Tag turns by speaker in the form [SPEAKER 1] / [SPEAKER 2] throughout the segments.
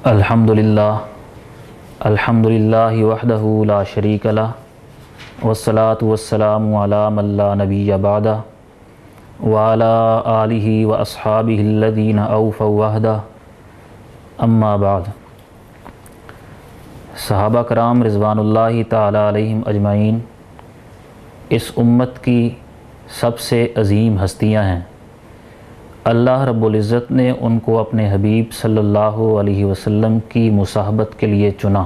[SPEAKER 1] الحمدللہ وحدہ لا شریک لہ والصلاة والسلام علی من لا نبی بعدہ وعلی آلہ واصحابہ الذین اوفوا وعدہ اما بعد۔ صحابہ کرام رضوان اللہ تعالی علیہم اجمعین اس امت کی سب سے عظیم ہستیاں ہیں۔ اللہ رب العزت نے ان کو اپنے حبیب صلی اللہ علیہ وسلم کی مصاحبت کے لیے چنا۔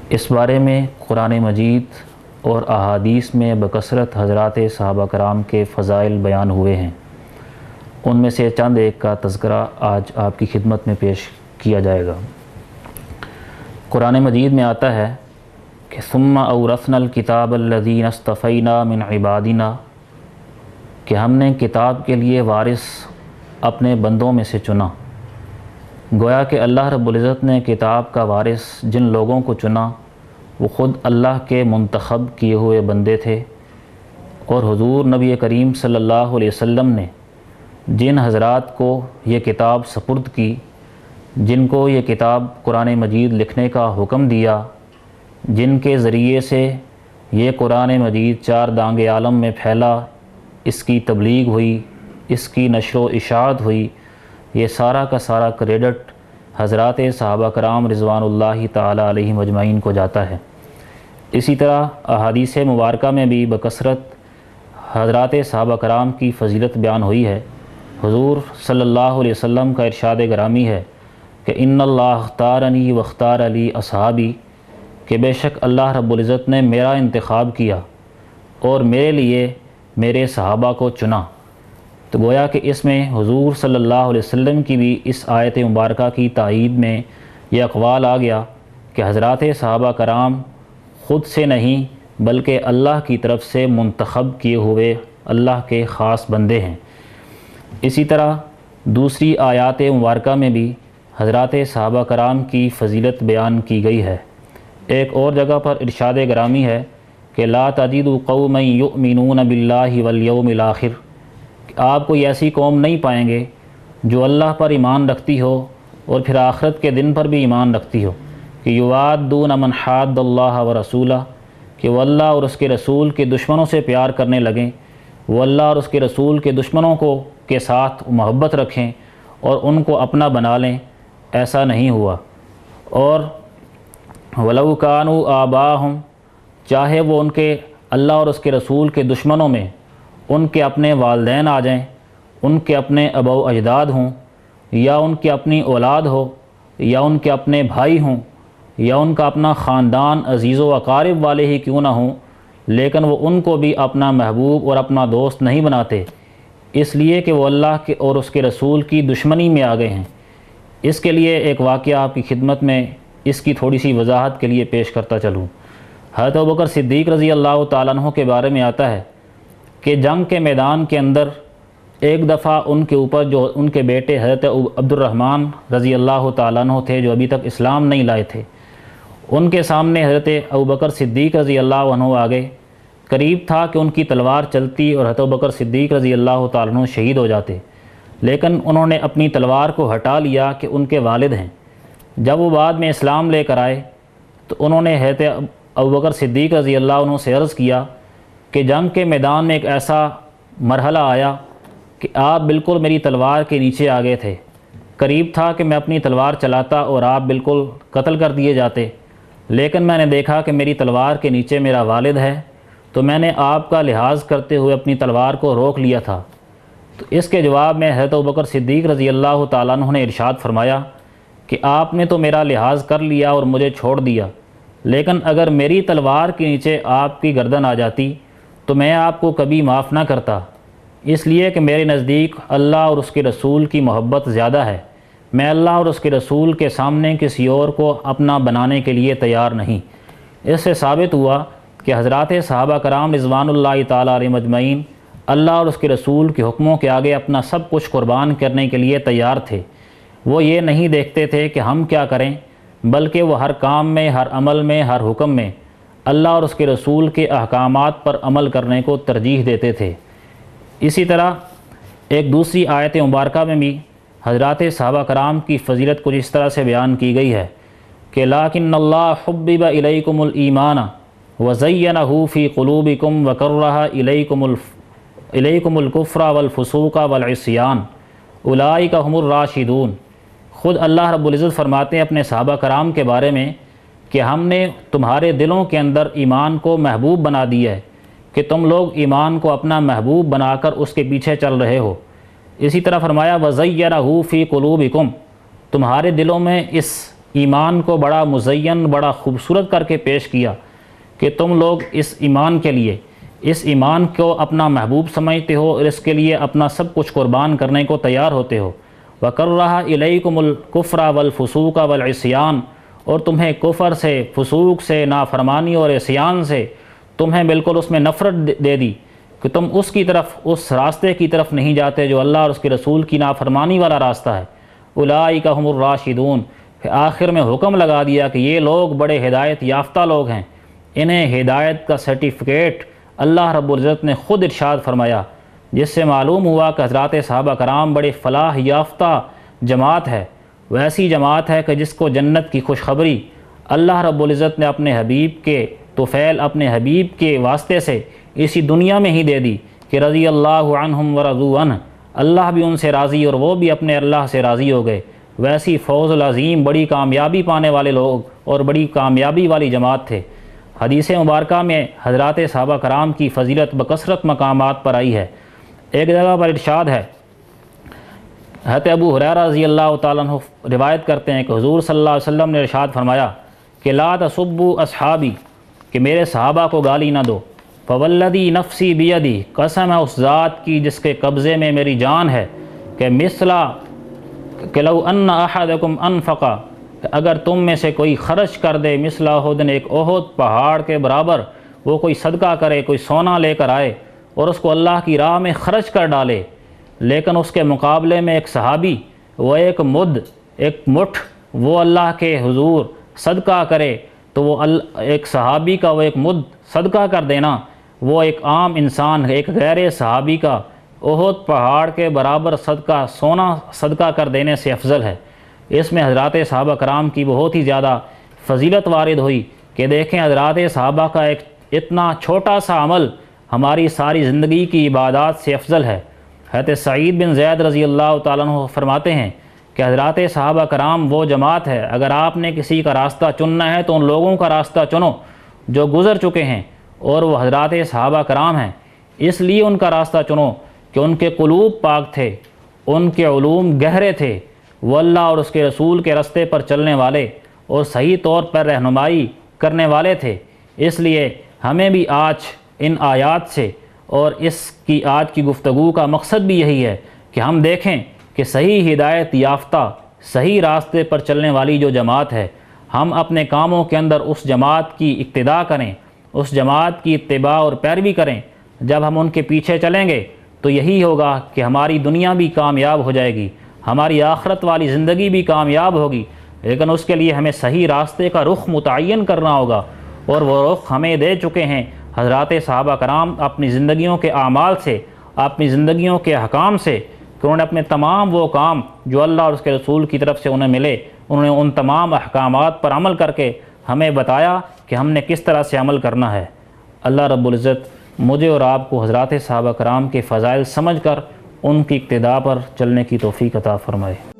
[SPEAKER 1] اس بارے میں قرآن مجید اور احادیث میں بکثرت حضرات صحابہ کرام کے فضائل بیان ہوئے ہیں۔ ان میں سے چند ایک کا تذکرہ آج آپ کی خدمت میں پیش کیا جائے گا۔ قرآن مجید میں آتا ہے کہ ثم اورثنا الکتاب الذین اصطفینا من عبادنا، کہ ہم نے کتاب کے لیے وارث اپنے بندوں میں سے چنا۔ گویا کہ اللہ رب العزت نے کتاب کا وارث جن لوگوں کو چنا وہ خود اللہ کے منتخب کیے ہوئے بندے تھے، اور حضور نبی کریم صلی اللہ علیہ وسلم نے جن حضرات کو یہ کتاب سپرد کی، جن کو یہ کتاب قرآن مجید لکھنے کا حکم دیا، جن کے ذریعے سے یہ قرآن مجید چار دانگ عالم میں پھیلا، اس کی تبلیغ ہوئی، اس کی نشر و اشاعت ہوئی، یہ سارا کا سارا کریڈٹ حضرات صحابہ کرام رضوان اللہ تعالی علیہم اجمعین کو جاتا ہے۔ اسی طرح احادیث مبارکہ میں بھی بکثرت حضرات صحابہ کرام کی فضیلت بیان ہوئی ہے۔ حضور صلی اللہ علیہ وسلم کا ارشاد گرامی ہے کہ ان اللہ اختارنی واختار لی اصحابی، کہ بے شک اللہ رب العزت نے میرا انتخاب کیا اور میرے لیے میرے صحابہ کو چنا۔ تو گویا کہ اس میں حضور صلی اللہ علیہ وسلم کی بھی اس آیت مبارکہ کی تائید میں یہ اقوال آ گیا کہ حضرات صحابہ کرام خود سے نہیں بلکہ اللہ کی طرف سے منتخب کیے ہوئے اللہ کے خاص بندے ہیں۔ اسی طرح دوسری آیات مبارکہ میں بھی حضرات صحابہ کرام کی فضیلت بیان کی گئی ہے۔ ایک اور جگہ پر ارشاد گرامی ہے کہ لا تجد قوما یؤمنون باللہ والیوم الآخر، کہ آپ کوئی ایسی قوم نہیں پائیں گے جو اللہ پر ایمان رکھتی ہو اور پھر آخرت کے دن پر بھی ایمان رکھتی ہو، کہ یوادون من حاد اللہ ورسولہ، کہ وہ اللہ اور اس کے رسول کے دشمنوں سے پیار کرنے لگیں، وہ اللہ اور اس کے رسول کے دشمنوں کو کے ساتھ محبت رکھیں اور ان کو اپنا بنا لیں۔ ایسا نہیں ہوا۔ اور وَلَوْ كَانُوا آبَاءَهُمْ، چاہے وہ ان کے اللہ اور اس کے رسول کے دشمنوں میں ان کے اپنے والدین آ جائیں، ان کے اپنے آباء و اجداد ہوں، یا ان کی اپنی اولاد ہو، یا ان کے اپنے بھائی ہوں، یا ان کا اپنا خاندان عزیز و اقارب والے ہی کیوں نہ ہوں، لیکن وہ ان کو بھی اپنا محبوب اور اپنا دوست نہیں بناتے، اس لیے کہ وہ اللہ کے اور اس کے رسول کی دشمنی میں آ گئے ہیں۔ اس کے لیے ایک واقعہ آپ کی خدمت میں اس کی تھوڑی سی وضاحت کے لیے پیش کرتا چلوں۔ حضرت ابوبکر صدیق رضی اللہ تعالیٰ عنہ کے بارے میں آتا ہے کہ جنگ کے میدان کے اندر ایک دفعہ ان کے اوپر جو ان کے بیٹے حضرت عبد الرحمن رضی اللہ تعالیٰ عنہ تھے، جو ابھی تک اسلام نہیں لائے تھے، ان کے سامنے حضرت ابوبکر صدیق رضی اللہ عنہ آ گئے۔ قریب تھا کہ ان کی تلوار چلتی اور حضرت ابوبکر صدیق رضی اللہ تعالیٰ عنہ شہید ہو جاتے، لیکن انہوں نے اپنی تلوار کو ہٹا لیا کہ ان کے والد ہیں۔ جب وہ بعد میں اسلام لے کر آئے تو انہوں نے حضرت ابوبکر صدیق رضی اللہ عنہ سے عرض کیا کہ جنگ کے میدان میں ایک ایسا مرحلہ آیا کہ آپ بالکل میری تلوار کے نیچے آ گئے تھے، قریب تھا کہ میں اپنی تلوار چلاتا اور آپ بالکل قتل کر دیے جاتے، لیکن میں نے دیکھا کہ میری تلوار کے نیچے میرا والد ہے، تو میں نے آپ کا لحاظ کرتے ہوئے اپنی تلوار کو روک لیا تھا۔ تو اس کے جواب میں حضرت ابوبکر صدیق رضی اللہ تعالیٰ عنہ نے ارشاد فرمایا کہ آپ نے تو میرا لحاظ کر لیا اور مجھے چھوڑ دیا، لیکن اگر میری تلوار کے نیچے آپ کی گردن آ جاتی تو میں آپ کو کبھی معاف نہ کرتا، اس لیے کہ میرے نزدیک اللہ اور اس کے رسول کی محبت زیادہ ہے۔ میں اللہ اور اس کے رسول کے سامنے کسی اور کو اپنا بنانے کے لیے تیار نہیں۔ اس سے ثابت ہوا کہ حضرات صحابہ کرام رضوان اللہ تعالیٰ علیہم اجمعین اللہ اور اس کے رسول کے حکموں کے آگے اپنا سب کچھ قربان کرنے کے لیے تیار تھے۔ وہ یہ نہیں دیکھتے تھے کہ ہم کیا کریں، بلکہ وہ ہر کام میں، ہر عمل میں، ہر حکم میں اللہ اور اس کے رسول کے احکامات پر عمل کرنے کو ترجیح دیتے تھے۔ اسی طرح ایک دوسری آیت مبارکہ میں بھی حضرات صحابہ کرام کی فضیلت کچھ اس طرح سے بیان کی گئی ہے کہ لیکن اللہ حبب الیکم الایمان وزینہ فی قلوبکم وکرہ الیکم الکفر والفسوق والعصیان اولئک هم الراشدون۔ خود اللہ رب العزت فرماتے ہیں اپنے صحابہ کرام کے بارے میں کہ ہم نے تمہارے دلوں کے اندر ایمان کو محبوب بنا دیا ہے کہ تم لوگ ایمان کو اپنا محبوب بنا کر اس کے پیچھے چل رہے ہو۔ اسی طرح فرمایا وَزَيَّنَهُ فِي قُلُوبِكُمْ، تمہارے دلوں میں اس ایمان کو بڑا مزین بڑا خوبصورت کر کے پیش کیا کہ تم لوگ اس ایمان کے لیے اس ایمان کو اپنا محبوب سمجھتے ہو اور اس کے لیے اپنا سب کچھ قربان کرنے کو تیار ہوتے ہو۔ وَكَرَّهَ إِلَيْكُمُ الْكُفْرَ وَالْفُسُوقَ وَالْعِصْيَانَ، اور تمہیں کفر سے، فسوق سے، نافرمانی اور عصیان سے تمہیں بالکل اس میں نفرت دے دی کہ تم اس کی طرف، اس راستے کی طرف نہیں جاتے جو اللہ اور اس کے رسول کی نافرمانی والا راستہ ہے۔ اولئک هم الراشدون، پھر آخر میں حکم لگا دیا کہ یہ لوگ بڑے ہدایت یافتہ لوگ ہیں، انہیں ہدایت کا سرٹیفکیٹ اللہ رب العزت نے خود ارشاد فرمایا، جس سے معلوم ہوا کہ حضرات صحابہ کرام بڑے فلاح یافتہ جماعت ہے، ویسی جماعت ہے کہ جس کو جنت کی خوشخبری اللہ رب العزت نے اپنے حبیب کے طفیل، اپنے حبیب کے واسطے سے اسی دنیا میں ہی دے دی کہ رضی اللہ عنہم ورضوا عنہ، اللہ بھی ان سے راضی اور وہ بھی اپنے اللہ سے راضی ہو گئے۔ ویسی فوز العظیم بڑی کامیابی پانے والے لوگ اور بڑی کامیابی والی جماعت تھے۔ حدیث مبارکہ میں حضرات صحابہ کرام کی فضیلت بکثرت مقامات پر آئی ہے۔ ایک جگہ پر ارشاد ہے، حضرت ابو ہریرہ رضی اللہ تعالیٰ عنہ روایت کرتے ہیں کہ حضور صلی اللہ علیہ وسلم نے ارشاد فرمایا کہ لا تسبوا اصحابی، کہ میرے صحابہ کو گالی نہ دو۔ فوالذی نفسی بیدی، قسم ہے اس ذات کی جس کے قبضے میں میری جان ہے، کہ مثلا کہ لو ان احدکم انفق، اگر تم میں سے کوئی خرچ کر دے مثل احد، ایک احد پہاڑ کے برابر، وہ کوئی صدقہ کرے، کوئی سونا لے کر آئے اور اس کو اللہ کی راہ میں خرچ کر ڈالے، لیکن اس کے مقابلے میں ایک صحابی وہ ایک مٹھ وہ اللہ کے حضور صدقہ کرے، تو وہ ایک صحابی کا وہ ایک مد صدقہ کر دینا، وہ ایک عام انسان، ایک غیر صحابی کا احد پہاڑ کے برابر صدقہ، سونا صدقہ کر دینے سے افضل ہے۔ اس میں حضرات صحابہ کرام کی بہت ہی زیادہ فضیلت وارد ہوئی کہ دیکھیں حضرات صحابہ کا ایک اتنا چھوٹا سا عمل ہماری ساری زندگی کی عبادات سے افضل ہے۔ حضرت سعید بن زید رضی اللہ تعالیٰ عنہ فرماتے ہیں کہ حضرات صحابہ کرام وہ جماعت ہے، اگر آپ نے کسی کا راستہ چننا ہے تو ان لوگوں کا راستہ چنو جو گزر چکے ہیں، اور وہ حضرات صحابہ کرام ہیں۔ اس لیے ان کا راستہ چنو کہ ان کے قلوب پاک تھے، ان کے علوم گہرے تھے، وہ اللہ اور اس کے رسول کے راستے پر چلنے والے اور صحیح طور پر رہنمائی کرنے والے تھے۔ اس لیے ہمیں بھی آج ان آیات سے اور اس کی آج کی گفتگو کا مقصد بھی یہی ہے کہ ہم دیکھیں کہ صحیح ہدایت یافتہ، صحیح راستے پر چلنے والی جو جماعت ہے، ہم اپنے کاموں کے اندر اس جماعت کی اقتداء کریں، اس جماعت کی اتباع اور پیروی کریں۔ جب ہم ان کے پیچھے چلیں گے تو یہی ہوگا کہ ہماری دنیا بھی کامیاب ہو جائے گی، ہماری آخرت والی زندگی بھی کامیاب ہوگی، لیکن اس کے لیے ہمیں صحیح راستے کا رخ متعین کرنا ہوگا، اور وہ رخ ہمیں دے چکے ہیں حضرات صحابہ کرام اپنی زندگیوں کے اعمال سے، اپنی زندگیوں کے احکام سے، کہ انہوں نے اپنے تمام وہ کام جو اللہ اور اس کے رسول کی طرف سے انہیں ملے، انہوں نے ان تمام احکامات پر عمل کر کے ہمیں بتایا کہ ہم نے کس طرح سے عمل کرنا ہے۔ اللہ رب العزت مجھے اور آپ کو حضرات صحابہ کرام کے فضائل سمجھ کر ان کی اقتداء پر چلنے کی توفیق عطا فرمائے۔